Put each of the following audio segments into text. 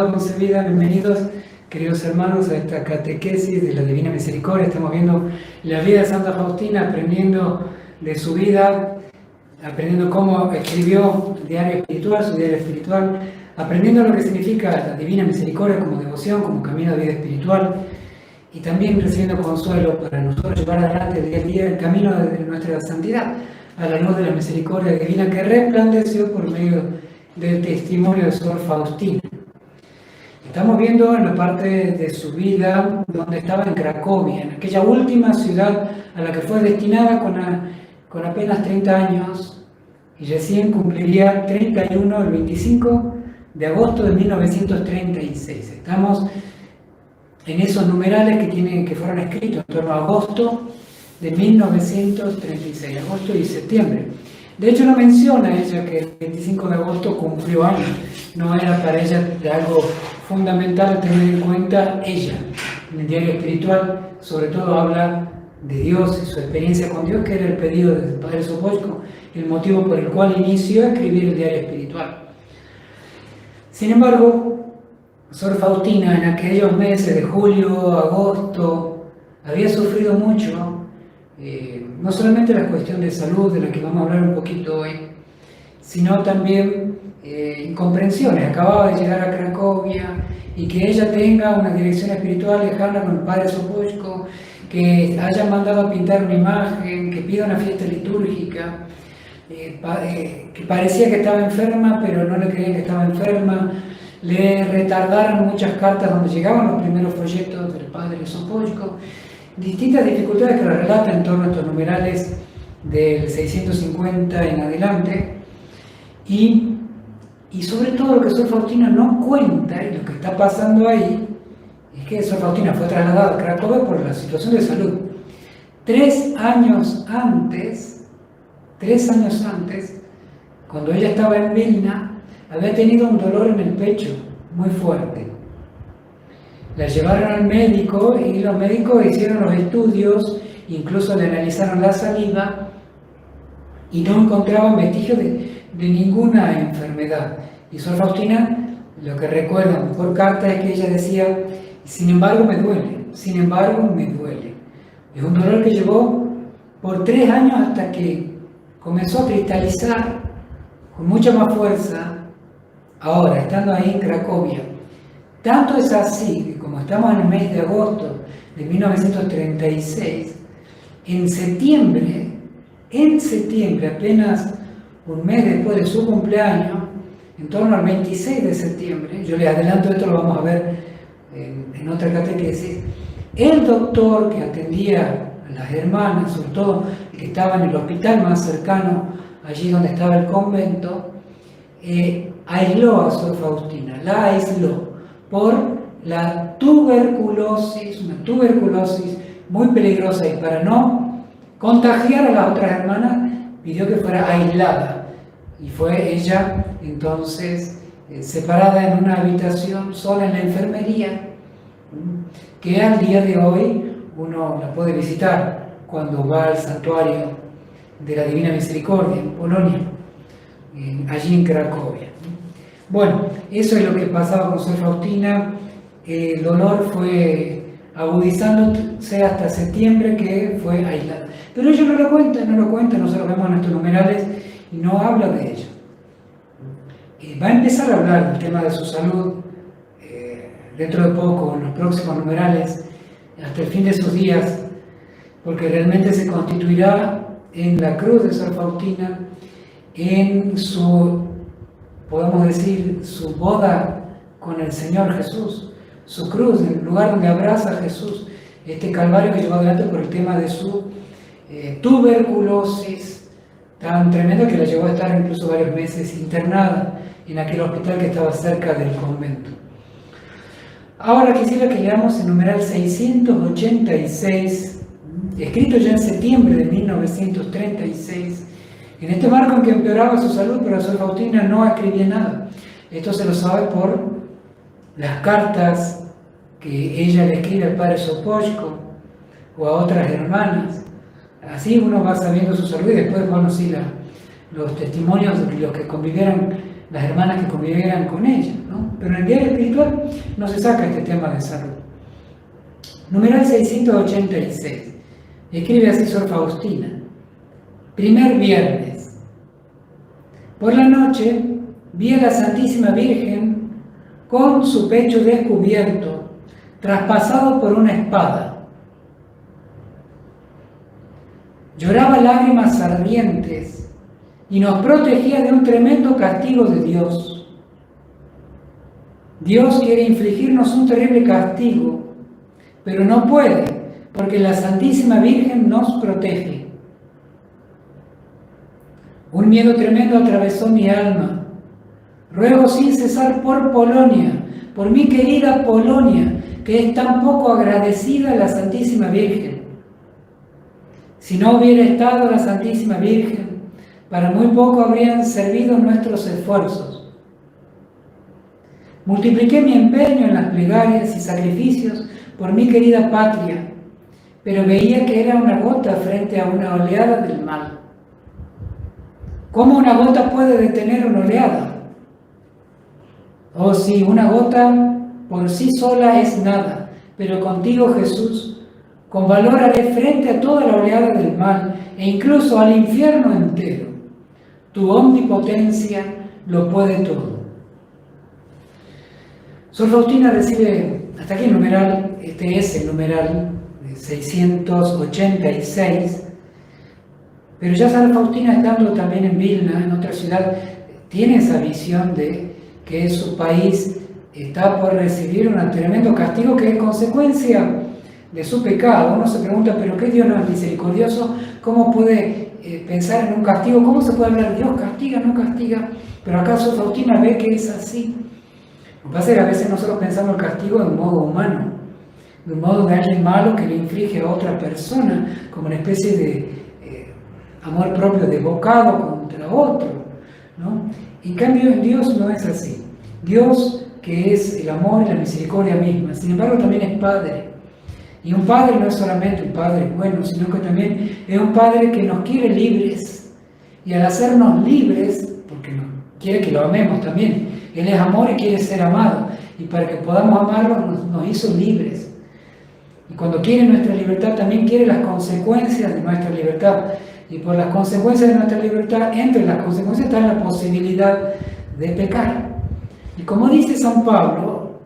Salud Concebida, bienvenidos queridos hermanos a esta catequesis de la Divina Misericordia. Estamos viendo la vida de Santa Faustina, aprendiendo de su vida, aprendiendo cómo escribió el diario espiritual, su diario espiritual, aprendiendo lo que significa la Divina Misericordia como devoción, como camino de vida espiritual, y también recibiendo consuelo para nosotros llevar adelante día a día el camino de nuestra santidad, a la luz de la misericordia divina que resplandeció por medio del testimonio de Sor Faustina. Estamos viendo en la parte de su vida donde estaba en Cracovia, en aquella última ciudad a la que fue destinada con apenas 30 años, y recién cumpliría 31 el 25 de agosto de 1936. Estamos en esos numerales que fueron escritos en torno a agosto de 1936, agosto y septiembre. De hecho, no menciona ella que el 25 de agosto cumplió años. No era para ella de algo fundamental tener en cuenta ella. En el diario espiritual, sobre todo, habla de Dios y su experiencia con Dios, que era el pedido del Padre Sopocko, el motivo por el cual inició a escribir el diario espiritual. Sin embargo, Sor Faustina en aquellos meses de julio, agosto, había sufrido mucho. No solamente la cuestión de salud, de la que vamos a hablar un poquito hoy, sino también incomprensiones. Acababa de llegar a Cracovia y que ella tenga una dirección espiritual lejana con el Padre Sopocko, que hayan mandado a pintar una imagen, que pida una fiesta litúrgica, que parecía que estaba enferma, pero no le creían que estaba enferma. Le retardaron muchas cartas donde llegaban los primeros folletos del Padre Sopocko. Distintas dificultades que lo relatan en torno a estos numerales del 650 en adelante, y sobre todo lo que Sor Faustina no cuenta, y lo que está pasando ahí, es que Sor Faustina fue trasladada a Cracovia por la situación de salud. 3 años antes, cuando ella estaba en Vilna, había tenido un dolor en el pecho muy fuerte. La llevaron al médico y los médicos hicieron los estudios, incluso le analizaron la saliva y no encontraban vestigios de ninguna enfermedad. Y Sor Faustina, lo que recuerdan por carta es que ella decía: sin embargo me duele, sin embargo me duele. Es un dolor que llevó por 3 años hasta que comenzó a cristalizar con mucha más fuerza ahora, estando ahí en Cracovia. Tanto es así que, como estamos en el mes de agosto de 1936, en septiembre, apenas un mes después de su cumpleaños, en torno al 26 de septiembre, yo les adelanto, esto lo vamos a ver en otra catequesis, el doctor que atendía a las hermanas, sobre todo que estaba en el hospital más cercano, allí donde estaba el convento, aisló a Sor Faustina, la aisló por la tuberculosis, una tuberculosis muy peligrosa, y para no contagiar a las otras hermanas pidió que fuera aislada, y fue ella entonces separada en una habitación sola en la enfermería, que al día de hoy uno la puede visitar cuando va al santuario de la Divina Misericordia en Polonia, allí en Cracovia. Bueno, eso es lo que pasaba con Sor Faustina. El dolor fue agudizándose hasta septiembre, que fue aislada. Pero ella no lo cuenta, nosotros vemos en estos numerales y no habla de ello. Va a empezar a hablar del tema de su salud dentro de poco, en los próximos numerales, hasta el fin de sus días, porque realmente se constituirá en la cruz de Sor Faustina, en su, podemos decir, su boda con el Señor Jesús, su cruz, en el lugar donde abraza a Jesús, este calvario que llevó adelante por el tema de su tuberculosis tan tremenda que la llevó a estar incluso varios meses internada en aquel hospital que estaba cerca del convento. Ahora quisiera que leamos el numeral 686, escrito ya en septiembre de 1936, en este marco en que empeoraba su salud, pero Sor Faustina no escribía nada. Esto se lo sabe por las cartas que ella le escribe al Padre Sopocko o a otras hermanas. Así uno va sabiendo su salud, y después, bueno, sí, los testimonios de los que convivieron las hermanas que convivieran con ella, ¿no? Pero en el diario espiritual no se saca este tema de salud. Numeral 686. Escribe así Sor Faustina. Primer viernes. Por la noche vi a la Santísima Virgen con su pecho descubierto, traspasado por una espada. Lloraba lágrimas ardientes y nos protegía de un tremendo castigo de Dios. Dios quiere infligirnos un terrible castigo, pero no puede, porque la Santísima Virgen nos protege. Un miedo tremendo atravesó mi alma. Ruego sin cesar por Polonia, por mi querida Polonia, que es tan poco agradecida a la Santísima Virgen. Si no hubiera estado la Santísima Virgen, para muy poco habrían servido nuestros esfuerzos. Multipliqué mi empeño en las plegarias y sacrificios por mi querida patria, pero veía que era una gota frente a una oleada del mal. ¿Cómo una gota puede detener una oleada? Oh sí, una gota por sí sola es nada, pero contigo, Jesús, con valor haré frente a toda la oleada del mal e incluso al infierno entero. Tu omnipotencia lo puede todo. Sor Faustina recibe, hasta aquí el numeral, este es el numeral 686, pero ya Sor Faustina, estando también en Vilna, en otra ciudad, tiene esa visión de que su país está por recibir un tremendo castigo que es consecuencia de su pecado. Uno se pregunta, ¿pero qué Dios no es misericordioso? ¿Cómo puede pensar en un castigo? ¿Cómo se puede hablar? Dios castiga, no castiga. Pero acá Sor Faustina ve que es así. Lo que pasa es que a veces nosotros pensamos el castigo de un modo humano, de un modo de alguien malo que le inflige a otra persona, como una especie de amor propio desbocado contra otro, ¿no? En cambio, en Dios no es así. Dios, que es el amor y la misericordia misma, sin embargo también es Padre. Y un Padre no es solamente un Padre bueno, sino que también es un Padre que nos quiere libres. Y al hacernos libres, porque quiere que lo amemos también, Él es amor y quiere ser amado. Y para que podamos amarlo nos hizo libres. Y cuando quiere nuestra libertad, también quiere las consecuencias de nuestra libertad. Y por las consecuencias de nuestra libertad, entre las consecuencias está la posibilidad de pecar. Y como dice San Pablo,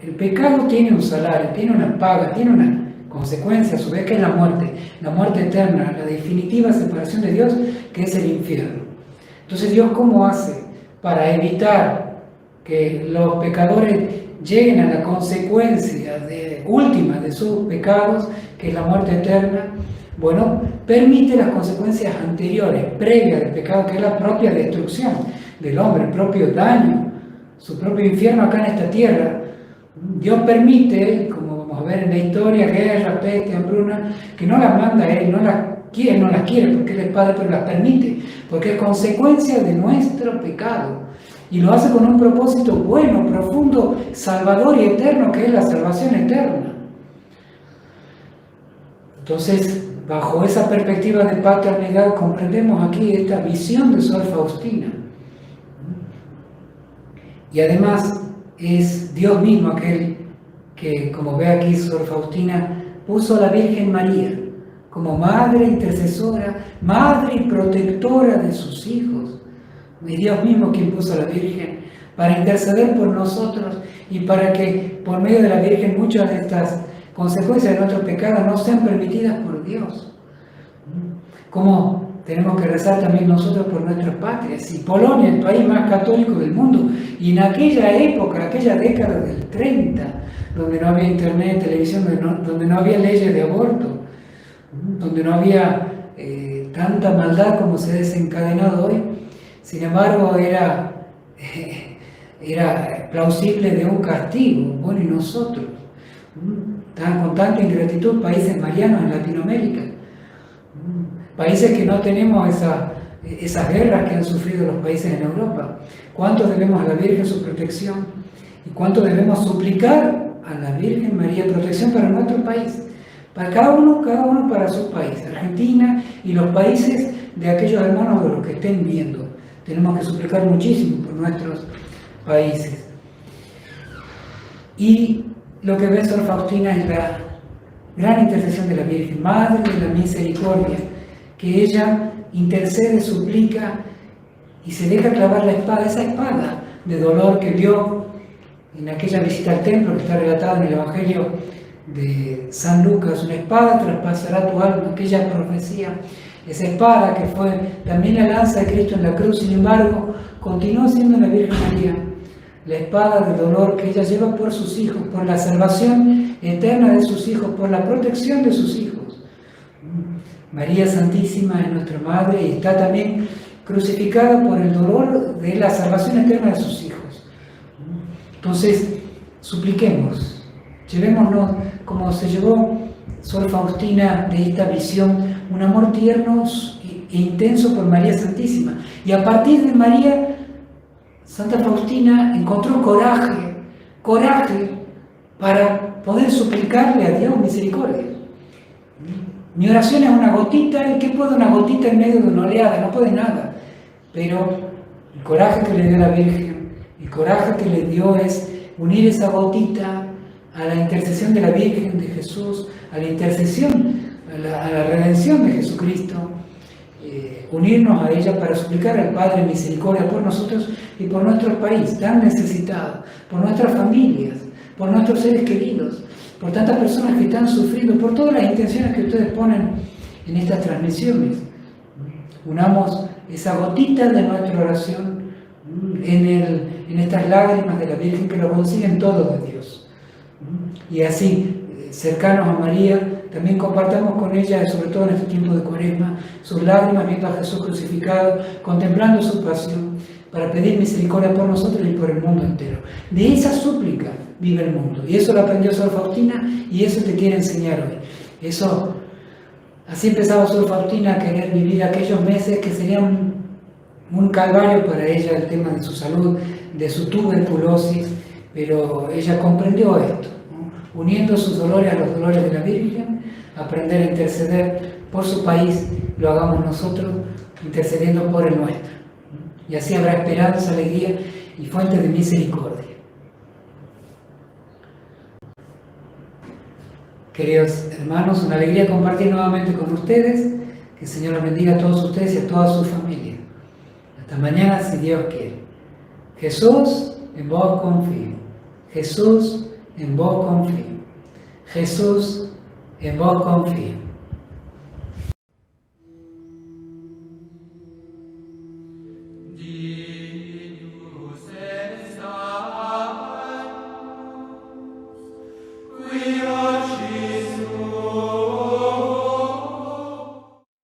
el pecado tiene un salario, tiene una paga, tiene una consecuencia, a su vez, que es la muerte eterna, la definitiva separación de Dios, que es el infierno. Entonces, ¿Dios cómo hace para evitar que los pecadores lleguen a la consecuencia última de sus pecados, que es la muerte eterna? Bueno, permite las consecuencias anteriores, previas del pecado, que es la propia destrucción del hombre, el propio daño, su propio infierno acá en esta tierra. Dios permite, como vamos a ver en la historia, guerra, peste, hambruna, que no las manda Él, no las quiere porque Él es Padre, pero las permite, porque es consecuencia de nuestro pecado. Y lo hace con un propósito bueno, profundo, salvador y eterno, que es la salvación eterna. Entonces, bajo esa perspectiva de paternidad, comprendemos aquí esta visión de Sor Faustina. Y además es Dios mismo aquel que, como ve aquí Sor Faustina, puso a la Virgen María como madre intercesora, madre y protectora de sus hijos. Es Dios mismo quien puso a la Virgen para interceder por nosotros y para que por medio de la Virgen muchas de estas consecuencias de nuestros pecados no sean permitidas por Dios. Como tenemos que rezar también nosotros por nuestras patrias. Y Polonia, el país más católico del mundo, y en aquella época, aquella década del 30, donde no había internet, televisión, donde no había leyes de aborto, donde no había tanta maldad como se ha desencadenado hoy, sin embargo era plausible de un castigo. Bueno, y nosotros, con tanta ingratitud, países marianos en Latinoamérica, países que no tenemos esas guerras que han sufrido los países en Europa. ¿Cuánto debemos a la Virgen su protección? ¿Y cuánto debemos suplicar a la Virgen María protección para nuestro país? Para cada uno para su país. Argentina y los países de aquellos hermanos de los que estén viendo. tenemos que suplicar muchísimo por nuestros países. Y lo que ve Sor Faustina es la gran intercesión de la Virgen, Madre de la Misericordia, que ella intercede, suplica y se deja clavar la espada, esa espada de dolor que vio en aquella visita al templo que está relatada en el Evangelio de San Lucas. Una espada traspasará tu alma, aquella profecía, esa espada que fue también la lanza de Cristo en la cruz, sin embargo, continúa siendo la Virgen María la espada de dolor que ella lleva por sus hijos, por la salvación eterna de sus hijos, por la protección de sus hijos. María Santísima es nuestra Madre y está también crucificada por el dolor de la salvación eterna de sus hijos. Entonces, supliquemos, llevémonos, como se llevó Sor Faustina de esta visión, un amor tierno e intenso por María Santísima. Y a partir de María, Santa Faustina encontró coraje para poder suplicarle a Dios misericordia. Mi oración es una gotita, ¿y qué puede una gotita en medio de una oleada? No puede nada. Pero el coraje que le dio la Virgen, el coraje que le dio es unir esa gotita a la intercesión de la Virgen, de Jesús, a la intercesión, a la redención de Jesucristo, unirnos a ella para suplicar al Padre misericordia por nosotros y por nuestro país tan necesitado, por nuestras familias, por nuestros seres queridos, por tantas personas que están sufriendo, por todas las intenciones que ustedes ponen en estas transmisiones. Unamos esa gotita de nuestra oración en estas lágrimas de la Virgen que lo consiguen todo de Dios. Y así, cercanos a María, también compartamos con ella, sobre todo en este tiempo de Cuaresma, sus lágrimas viendo a Jesús crucificado, contemplando su pasión, para pedir misericordia por nosotros y por el mundo entero. De esa súplica vive el mundo. Y eso lo aprendió Sor Faustina y eso te quiere enseñar hoy. Así empezaba Sor Faustina a querer vivir aquellos meses que serían un calvario para ella, el tema de su salud, de su tuberculosis, pero ella comprendió esto, ¿no? Uniendo sus dolores a los dolores de la Virgen, aprender a interceder por su país, lo hagamos nosotros, intercediendo por el nuestro. Y así habrá esperanza, alegría y fuente de misericordia. Queridos hermanos, una alegría compartir nuevamente con ustedes. Que el Señor los bendiga a todos ustedes y a toda su familia. Hasta mañana, si Dios quiere. Jesús, en vos confío. Jesús, en vos confío. Jesús, en vos confío.